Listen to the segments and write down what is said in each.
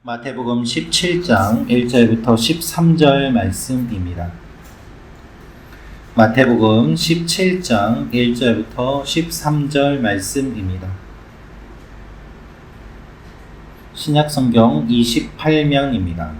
마태복음 17장 1절부터 13절 말씀입니다. 마태복음 17장 1절부터 13절 말씀입니다. 신약성경 28명입니다.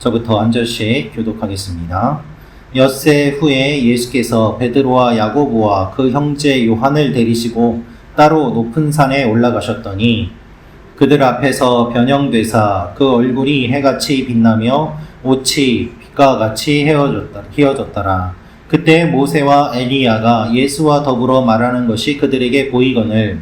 저부터 한 절씩 교독하겠습니다. 엿새 후에 예수께서 베드로와 야고보와 그 형제 요한을 데리시고 따로 높은 산에 올라가셨더니 그들 앞에서 변형되사 그 얼굴이 해같이 빛나며 옷이 빛과 같이 휘어졌더라. 그때 모세와 엘리야가 예수와 더불어 말하는 것이 그들에게 보이거늘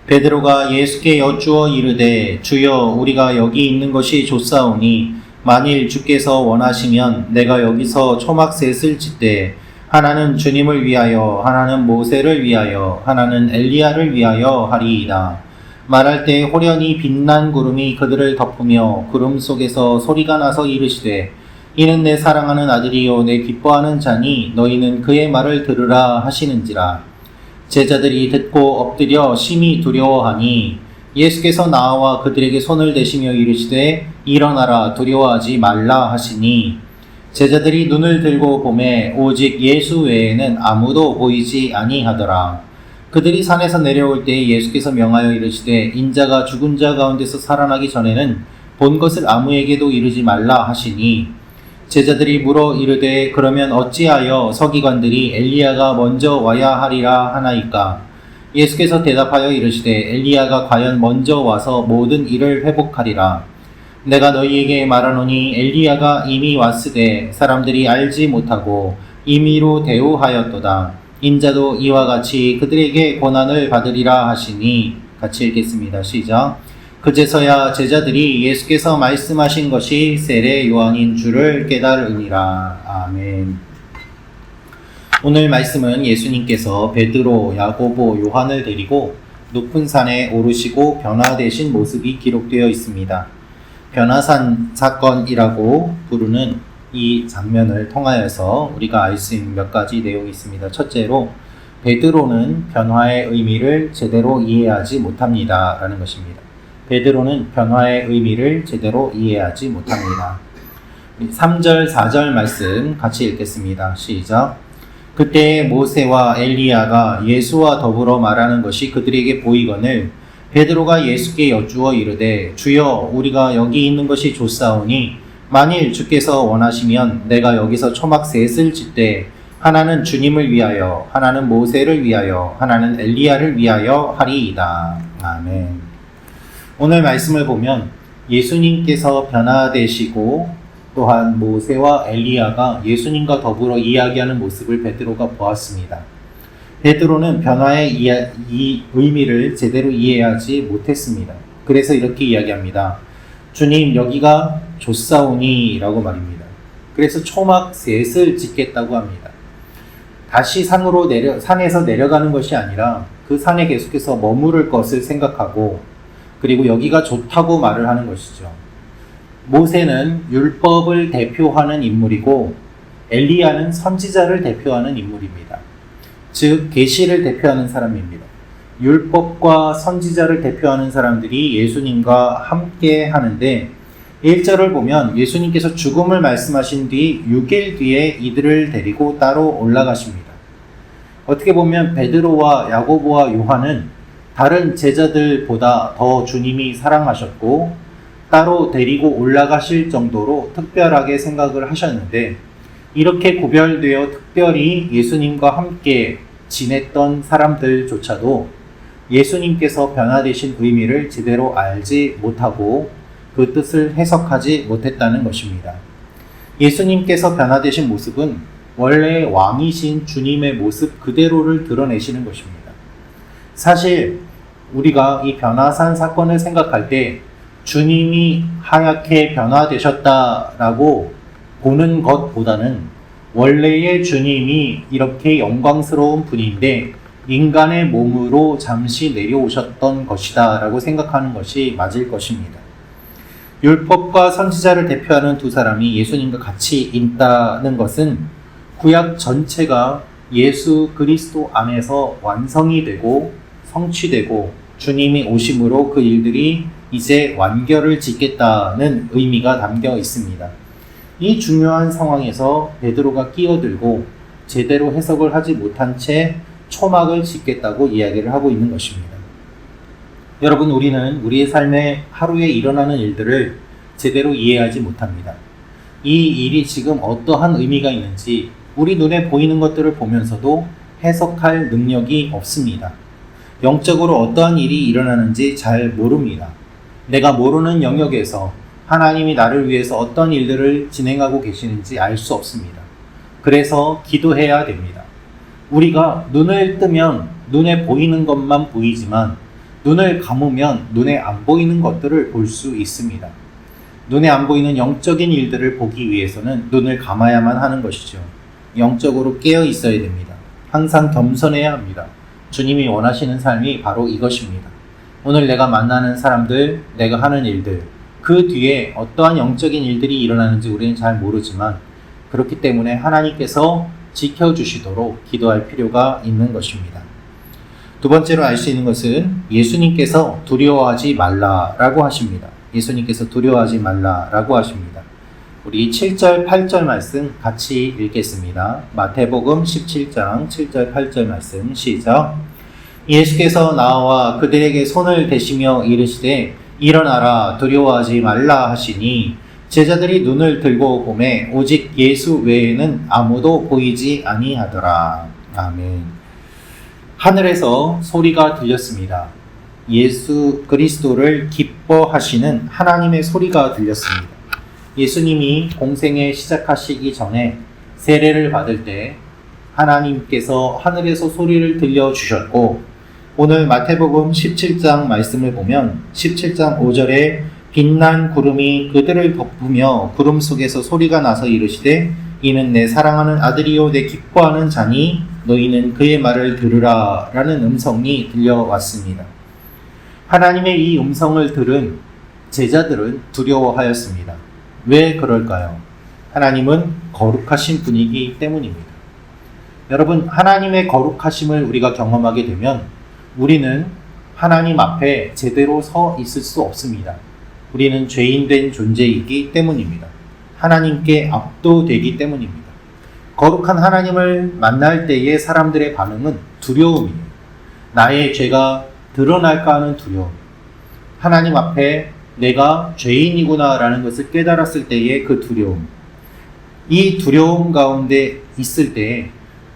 베드로가 예수께 여쭈어 이르되 주여 우리가 여기 있는 것이 좋사오니 만일 주께서 원하시면 내가 여기서 초막셋을 짓되 하나는 주님을 위하여 하나는 모세를 위하여 하나는 엘리야를 위하여 하리이다. 말할 때 호련히 빛난 구름이 그들을 덮으며 구름 속에서 소리가 나서 이르시되 이는 내 사랑하는 아들이요 내 기뻐하는 자니 너희는 그의 말을 들으라 하시는지라. 제자들이 듣고 엎드려 심히 두려워하니 예수께서 나와 그들에게 손을 대시며 이르시되 일어나라 두려워하지 말라 하시니 제자들이 눈을 들고 보매 오직 예수 외에는 아무도 보이지 아니하더라. 그들이 산에서 내려올 때 예수께서 명하여 이르시되 인자가 죽은 자 가운데서 살아나기 전에는 본 것을 아무에게도 이르지 말라 하시니 제자들이 물어 이르되 그러면 어찌하여 서기관들이 엘리야가 먼저 와야 하리라 하나이까. 예수께서 대답하여 이르시되 엘리야가 과연 먼저 와서 모든 일을 회복하리라. 내가 너희에게 말하노니 엘리야가 이미 왔으되 사람들이 알지 못하고 임의로 대우하였도다. 인자도 이와 같이 그들에게 고난을 받으리라 하시니. 같이 읽겠습니다. 시작. 그제서야 제자들이 예수께서 말씀하신 것이 세례 요한인 줄을 깨달으니라. 아멘. 오늘 말씀은 예수님께서 베드로, 야고보, 요한을 데리고 높은 산에 오르시고 변화되신 모습이 기록되어 있습니다. 변화산 사건이라고 부르는 이 장면을 통하여서 우리가 알 수 있는 몇 가지 내용이 있습니다. 첫째로 베드로는 변화의 의미를 제대로 이해하지 못합니다 라는 것입니다. 베드로는 변화의 의미를 제대로 이해하지 못합니다. 3절 4절 말씀 같이 읽겠습니다. 시작. 그때 모세와 엘리야가 예수와 더불어 말하는 것이 그들에게 보이거늘 베드로가 예수께 여쭈어 이르되 주여 우리가 여기 있는 것이 좋사오니 만일 주께서 원하시면 내가 여기서 초막셋을 짓되 하나는 주님을 위하여 하나는 모세를 위하여 하나는 엘리야를 위하여 하리이다. 아멘. 오늘 말씀을 보면 예수님께서 변화되시고 또한 모세와 엘리야가 예수님과 더불어 이야기하는 모습을 베드로가 보았습니다. 베드로는 변화의 이 의미를 제대로 이해하지 못했습니다. 그래서 이렇게 이야기합니다. 주님 여기가 좋사오니 라고 말입니다. 그래서 초막셋을 짓겠다고 합니다. 다시 산에서 내려가는 것이 아니라 그 산에 계속해서 머무를 것을 생각하고 그리고 여기가 좋다고 말을 하는 것이죠. 모세는 율법을 대표하는 인물이고 엘리야는 선지자를 대표하는 인물입니다. 즉 계시를 대표하는 사람입니다. 율법과 선지자를 대표하는 사람들이 예수님과 함께 하는데 1절을 보면 예수님께서 죽음을 말씀하신 뒤 6일 뒤에 이들을 데리고 따로 올라가십니다. 어떻게 보면 베드로와 야고보와 요한은 다른 제자들보다 더 주님이 사랑하셨고 따로 데리고 올라가실 정도로 특별하게 생각을 하셨는데 이렇게 구별되어 특별히 예수님과 함께 지냈던 사람들조차도 예수님께서 변화되신 의미를 제대로 알지 못하고 그 뜻을 해석하지 못했다는 것입니다. 예수님께서 변화되신 모습은 원래 왕이신 주님의 모습 그대로를 드러내시는 것입니다. 사실 우리가 이 변화산 사건을 생각할 때 주님이 하얗게 변화되셨다라고 보는 것보다는 원래의 주님이 이렇게 영광스러운 분인데 인간의 몸으로 잠시 내려오셨던 것이다 라고 생각하는 것이 맞을 것입니다. 율법과 선지자를 대표하는 두 사람이 예수님과 같이 있다는 것은 구약 전체가 예수 그리스도 안에서 완성이 되고 성취되고 주님이 오심으로 그 일들이 이제 완결을 짓겠다는 의미가 담겨 있습니다. 이 중요한 상황에서 베드로가 끼어들고 제대로 해석을 하지 못한 채 초막을 짓겠다고 이야기를 하고 있는 것입니다. 여러분, 우리는 우리의 삶에 하루에 일어나는 일들을 제대로 이해하지 못합니다. 이 일이 지금 어떠한 의미가 있는지 우리 눈에 보이는 것들을 보면서도 해석할 능력이 없습니다. 영적으로 어떠한 일이 일어나는지 잘 모릅니다. 내가 모르는 영역에서 하나님이 나를 위해서 어떤 일들을 진행하고 계시는지 알 수 없습니다. 그래서 기도해야 됩니다. 우리가 눈을 뜨면 눈에 보이는 것만 보이지만 눈을 감으면 눈에 안 보이는 것들을 볼 수 있습니다. 눈에 안 보이는 영적인 일들을 보기 위해서는 눈을 감아야만 하는 것이죠. 영적으로 깨어 있어야 됩니다. 항상 겸손해야 합니다. 주님이 원하시는 삶이 바로 이것입니다. 오늘 내가 만나는 사람들, 내가 하는 일들, 그 뒤에 어떠한 영적인 일들이 일어나는지 우리는 잘 모르지만 그렇기 때문에 하나님께서 지켜주시도록 기도할 필요가 있는 것입니다. 두 번째로 알 수 있는 것은 예수님께서 두려워하지 말라라고 하십니다. 예수님께서 두려워하지 말라라고 하십니다. 우리 7절, 8절 말씀 같이 읽겠습니다. 마태복음 17장 7절, 8절 말씀 시작. 예수께서 나와 그들에게 손을 대시며 이르시되 일어나라 두려워하지 말라 하시니 제자들이 눈을 들고 보매 오직 예수 외에는 아무도 보이지 아니하더라. 아멘. 하늘에서 소리가 들렸습니다. 예수 그리스도를 기뻐하시는 하나님의 소리가 들렸습니다. 예수님이 공생에 시작하시기 전에 세례를 받을 때 하나님께서 하늘에서 소리를 들려주셨고 오늘 마태복음 17장 말씀을 보면 17장 5절에 빛난 구름이 그들을 덮으며 구름 속에서 소리가 나서 이르시되 이는 내 사랑하는 아들이요 내 기뻐하는 자니 너희는 그의 말을 들으라 라는 음성이 들려왔습니다. 하나님의 이 음성을 들은 제자들은 두려워하였습니다. 왜 그럴까요? 하나님은 거룩하신 분이기 때문입니다. 여러분, 하나님의 거룩하심을 우리가 경험하게 되면 우리는 하나님 앞에 제대로 서 있을 수 없습니다. 우리는 죄인된 존재이기 때문입니다. 하나님께 압도되기 때문입니다. 거룩한 하나님을 만날 때의 사람들의 반응은 두려움이에요. 나의 죄가 드러날까 하는 두려움. 하나님 앞에 내가 죄인이구나 라는 것을 깨달았을 때의 그 두려움. 이 두려움 가운데 있을 때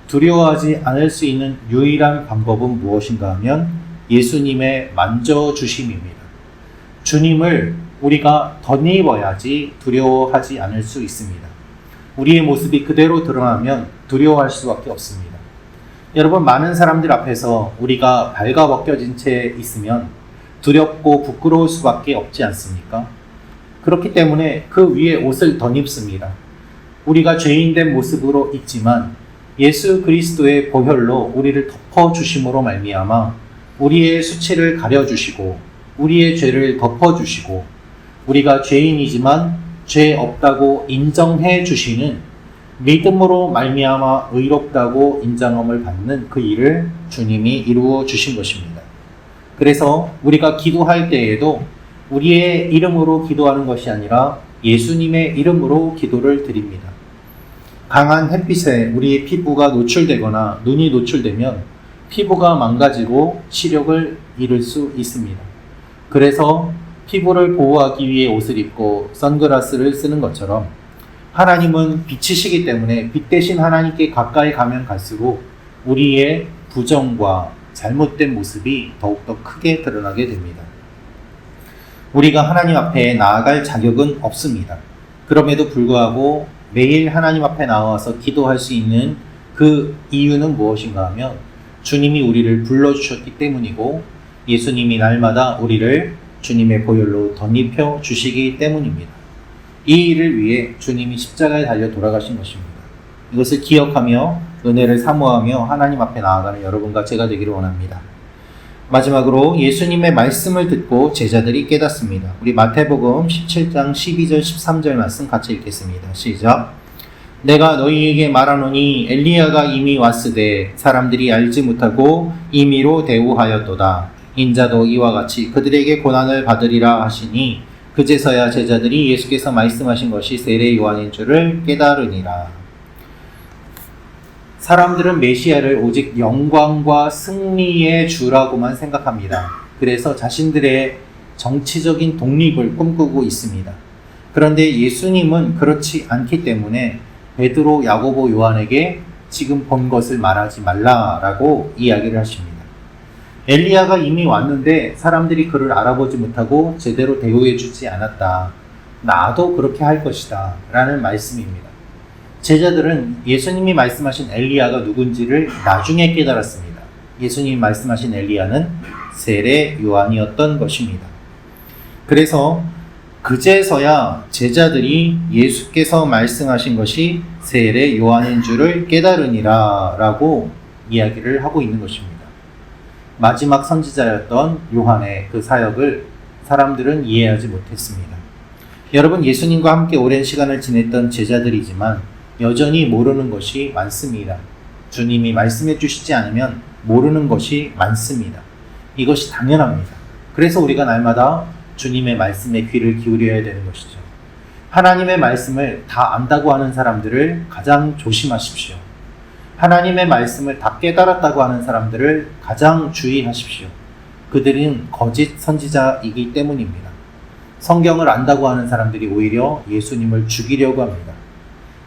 두려워하지 않을 수 있는 유일한 방법은 무엇인가 하면 예수님의 만져주심입니다. 주님을 우리가 덧입어야지 두려워하지 않을 수 있습니다. 우리의 모습이 그대로 드러나면 두려워할 수밖에 없습니다. 여러분, 많은 사람들 앞에서 우리가 발가벗겨진 채 있으면 두렵고 부끄러울 수밖에 없지 않습니까? 그렇기 때문에 그 위에 옷을 덧입습니다. 우리가 죄인된 모습으로 있지만 예수 그리스도의 보혈로 우리를 덮어주심으로 말미암아 우리의 수치를 가려주시고 우리의 죄를 덮어주시고 우리가 죄인이지만 죄 없다고 인정해 주시는 믿음으로 말미암아 의롭다고 인정함을 받는 그 일을 주님이 이루어 주신 것입니다. 그래서 우리가 기도할 때에도 우리의 이름으로 기도하는 것이 아니라 예수님의 이름으로 기도를 드립니다. 강한 햇빛에 우리의 피부가 노출되거나 눈이 노출되면 피부가 망가지고 시력을 잃을 수 있습니다. 그래서 피부를 보호하기 위해 옷을 입고 선글라스를 쓰는 것처럼 하나님은 빛이시기 때문에 빛 대신 하나님께 가까이 가면 갈수록 우리의 부정과 잘못된 모습이 더욱더 크게 드러나게 됩니다. 우리가 하나님 앞에 나아갈 자격은 없습니다. 그럼에도 불구하고 매일 하나님 앞에 나와서 기도할 수 있는 그 이유는 무엇인가 하면 주님이 우리를 불러주셨기 때문이고 예수님이 날마다 우리를 주님의 보혈로 덧입혀 주시기 때문입니다. 이 일을 위해 주님이 십자가에 달려 돌아가신 것입니다. 이것을 기억하며 은혜를 사모하며 하나님 앞에 나아가는 여러분과 제가 되기를 원합니다. 마지막으로 예수님의 말씀을 듣고 제자들이 깨닫습니다. 우리 마태복음 17장 12절 13절 말씀 같이 읽겠습니다. 시작. 내가 너희에게 말하노니 엘리야가 이미 왔으되 사람들이 알지 못하고 임의로 대우하였도다. 인자도 이와 같이 그들에게 고난을 받으리라 하시니 그제서야 제자들이 예수께서 말씀하신 것이 세례 요한인 줄을 깨달으니라. 사람들은 메시아를 오직 영광과 승리의 주라고만 생각합니다. 그래서 자신들의 정치적인 독립을 꿈꾸고 있습니다. 그런데 예수님은 그렇지 않기 때문에 베드로, 야고보, 요한에게 지금 본 것을 말하지 말라라고 이야기를 하십니다. 엘리야가 이미 왔는데 사람들이 그를 알아보지 못하고 제대로 대우해주지 않았다. 나도 그렇게 할 것이다 라는 말씀입니다. 제자들은 예수님이 말씀하신 엘리야가 누군지를 나중에 깨달았습니다. 예수님이 말씀하신 엘리야는 세례 요한이었던 것입니다. 그래서 그제서야 제자들이 예수께서 말씀하신 것이 세례 요한인 줄을 깨달으니라 라고 이야기를 하고 있는 것입니다. 마지막 선지자였던 요한의 그 사역을 사람들은 이해하지 못했습니다. 여러분, 예수님과 함께 오랜 시간을 지냈던 제자들이지만 여전히 모르는 것이 많습니다. 주님이 말씀해 주시지 않으면 모르는 것이 많습니다. 이것이 당연합니다. 그래서 우리가 날마다 주님의 말씀에 귀를 기울여야 되는 것이죠. 하나님의 말씀을 다 안다고 하는 사람들을 가장 조심하십시오. 하나님의 말씀을 다 깨달았다고 하는 사람들을 가장 주의하십시오. 그들은 거짓 선지자이기 때문입니다. 성경을 안다고 하는 사람들이 오히려 예수님을 죽이려고 합니다.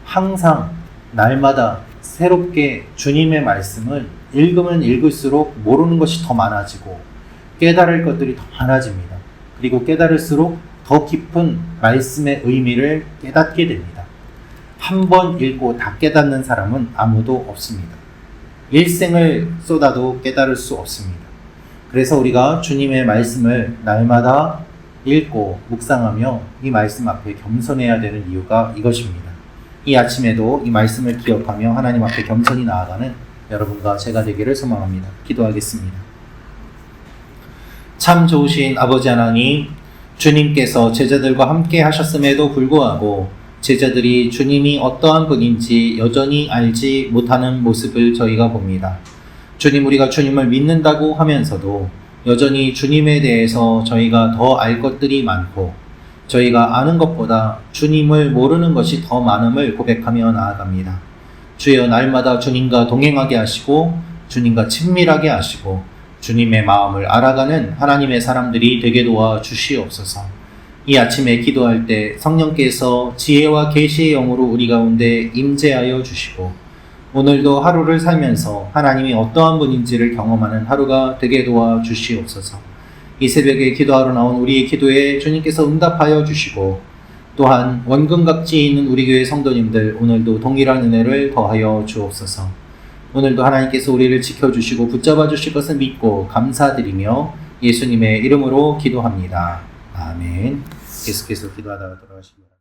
항상 날마다 새롭게 주님의 말씀을 읽으면 읽을수록 모르는 것이 더 많아지고 깨달을 것들이 더 많아집니다. 그리고 깨달을수록 더 깊은 말씀의 의미를 깨닫게 됩니다. 한 번 읽고 다 깨닫는 사람은 아무도 없습니다. 일생을 쏟아도 깨달을 수 없습니다. 그래서 우리가 주님의 말씀을 날마다 읽고 묵상하며 이 말씀 앞에 겸손해야 되는 이유가 이것입니다. 이 아침에도 이 말씀을 기억하며 하나님 앞에 겸손히 나아가는 여러분과 제가 되기를 소망합니다. 기도하겠습니다. 참 좋으신 아버지 하나님, 주님께서 제자들과 함께 하셨음에도 불구하고 제자들이 주님이 어떠한 분인지 여전히 알지 못하는 모습을 저희가 봅니다. 주님, 우리가 주님을 믿는다고 하면서도 여전히 주님에 대해서 저희가 더 알 것들이 많고 저희가 아는 것보다 주님을 모르는 것이 더 많음을 고백하며 나아갑니다. 주여, 날마다 주님과 동행하게 하시고 주님과 친밀하게 하시고 주님의 마음을 알아가는 하나님의 사람들이 되게 도와 주시옵소서. 이 아침에 기도할 때 성령께서 지혜와 계시의 영으로 우리 가운데 임재하여 주시고 오늘도 하루를 살면서 하나님이 어떠한 분인지를 경험하는 하루가 되게 도와 주시옵소서. 이 새벽에 기도하러 나온 우리의 기도에 주님께서 응답하여 주시고 또한 원근각지에 있는 우리 교회 성도님들 오늘도 동일한 은혜를 더하여 주옵소서. 오늘도 하나님께서 우리를 지켜주시고 붙잡아 주실 것을 믿고 감사드리며 예수님의 이름으로 기도합니다. 아멘. 계속해서 기도하다가 돌아가시기 바랍니다.